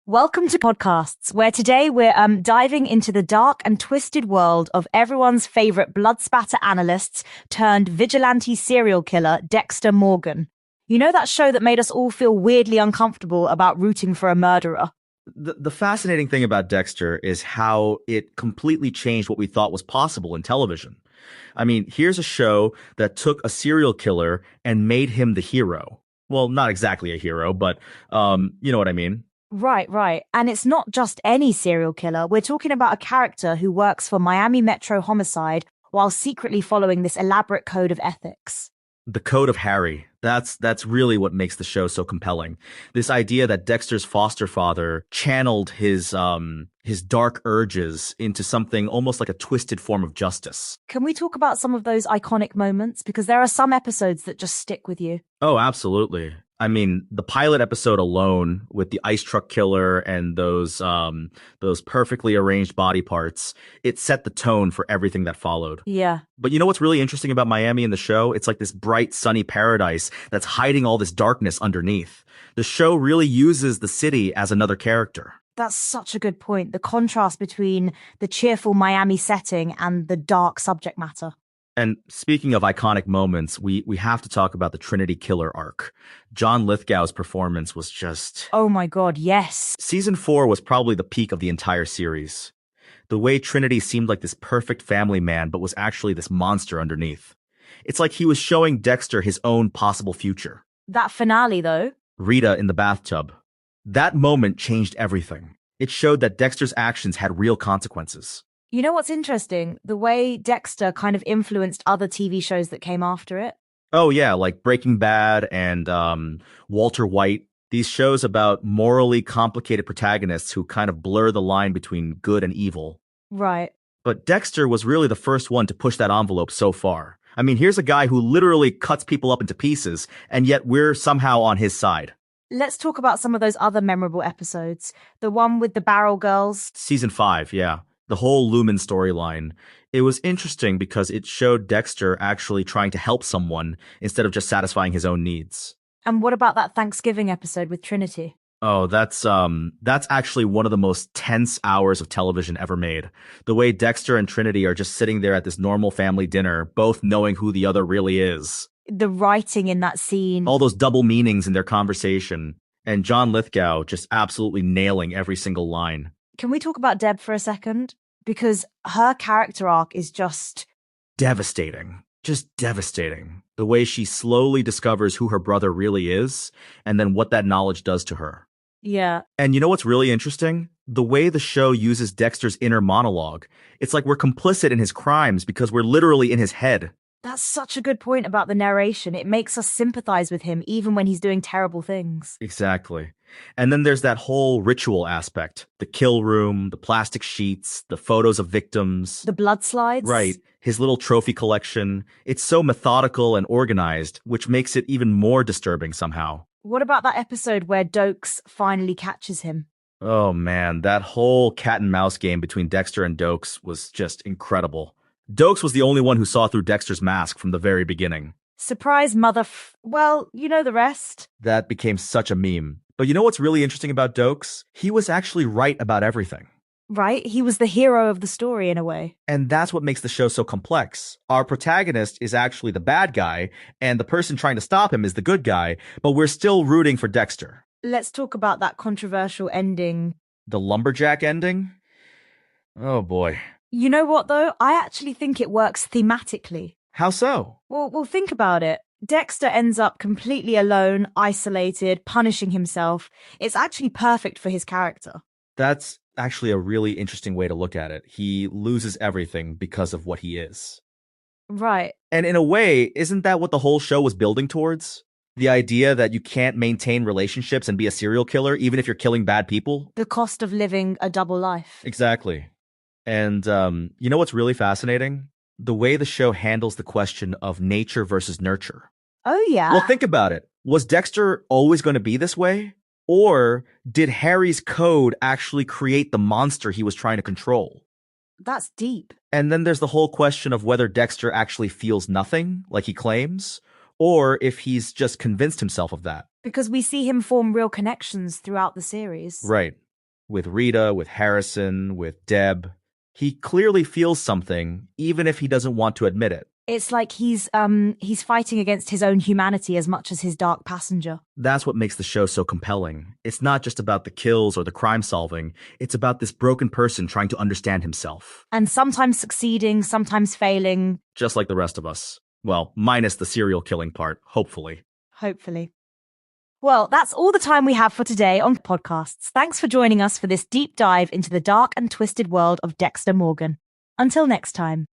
Welcome to Podcasts, where today we're diving into the dark and twisted world of everyone's favorite blood spatter analysts turned vigilante serial killer, Dexter Morgan. You know that show that made us all feel weirdly uncomfortable about rooting for a murderer? The fascinating thing about Dexter is how it completely changed what we thought was possible in television. I mean, here's a show that took a serial killer and made him the hero. Well, not exactly a hero, but you know what I mean. Right. And it's not just any serial killer. We're talking about a character who works for Miami Metro Homicide while secretly following this elaborate code of ethics. The Code of Harry. That's really what makes the show so compelling. This idea that Dexter's foster father channeled his dark urges into something almost like a twisted form of justice. Can we talk about some of those iconic moments? Because there are some episodes that just stick with you. Oh, absolutely. I mean, the pilot episode alone with the ice truck killer and those perfectly arranged body parts, it set the tone for everything that followed. Yeah. But you know what's really interesting about Miami in the show? It's like this bright, sunny paradise that's hiding all this darkness underneath. The show really uses the city as another character. That's such a good point. The contrast between the cheerful Miami setting and the dark subject matter. And speaking of iconic moments, we have to talk about the Trinity Killer arc. John Lithgow's performance was just... Oh my God, yes. Season 4 was probably the peak of the entire series. The way Trinity seemed like this perfect family man, but was actually this monster underneath. It's like he was showing Dexter his own possible future. That finale, though. Rita in the bathtub. That moment changed everything. It showed that Dexter's actions had real consequences. You know what's interesting? The way Dexter kind of influenced other TV shows that came after it. Oh yeah, like Breaking Bad and Walter White. These shows about morally complicated protagonists who kind of blur the line between good and evil. Right. But Dexter was really the first one to push that envelope so far. I mean, here's a guy who literally cuts people up into pieces, and yet we're somehow on his side. Let's talk about some of those other memorable episodes. The one with the Barrel Girls. Season 5, yeah. The whole Lumen storyline. It was interesting because it showed Dexter actually trying to help someone instead of just satisfying his own needs. And what about that Thanksgiving episode with Trinity? Oh, that's actually one of the most tense hours of television ever made. The way Dexter and Trinity are just sitting there at this normal family dinner, both knowing who the other really is. The writing in that scene. All those double meanings in their conversation. And John Lithgow just absolutely nailing every single line. Can we talk about Deb for a second? Because her character arc is just... devastating. Just devastating. The way she slowly discovers who her brother really is, and then what that knowledge does to her. Yeah. And you know what's really interesting? The way the show uses Dexter's inner monologue. It's like we're complicit in his crimes because we're literally in his head. That's such a good point about the narration. It makes us sympathize with him even when he's doing terrible things. Exactly. And then there's that whole ritual aspect. The kill room, the plastic sheets, the photos of victims. The blood slides. Right. His little trophy collection. It's so methodical and organized, which makes it even more disturbing somehow. What about that episode where Dokes finally catches him? Oh man, that whole cat and mouse game between Dexter and Dokes was just incredible. Dokes was the only one who saw through Dexter's mask from the very beginning. Surprise, well, you know the rest. That became such a meme. But you know what's really interesting about Dokes? He was actually right about everything. Right? He was the hero of the story in a way. And that's what makes the show so complex. Our protagonist is actually the bad guy, and the person trying to stop him is the good guy, but we're still rooting for Dexter. Let's talk about that controversial ending. The lumberjack ending? Oh boy. You know what, though? I actually think it works thematically. How so? Well, think about it. Dexter ends up completely alone, isolated, punishing himself. It's actually perfect for his character. That's actually a really interesting way to look at it. He loses everything because of what he is. Right. And in a way, isn't that what the whole show was building towards? The idea that you can't maintain relationships and be a serial killer even if you're killing bad people? The cost of living a double life. Exactly. And you know what's really fascinating? The way the show handles the question of nature versus nurture. Oh, yeah? Well, think about it. Was Dexter always going to be this way? Or did Harry's code actually create the monster he was trying to control? That's deep. And then there's the whole question of whether Dexter actually feels nothing, like he claims, or if he's just convinced himself of that. Because we see him form real connections throughout the series. Right. With Rita, with Harrison, with Deb. He clearly feels something, even if he doesn't want to admit it. It's like he's fighting against his own humanity as much as his dark passenger. That's what makes the show so compelling. It's not just about the kills or the crime solving. It's about this broken person trying to understand himself. And sometimes succeeding, sometimes failing. Just like the rest of us. Well, minus the serial killing part, hopefully. Hopefully. Well, that's all the time we have for today on Podcasts. Thanks for joining us for this deep dive into the dark and twisted world of Dexter Morgan. Until next time.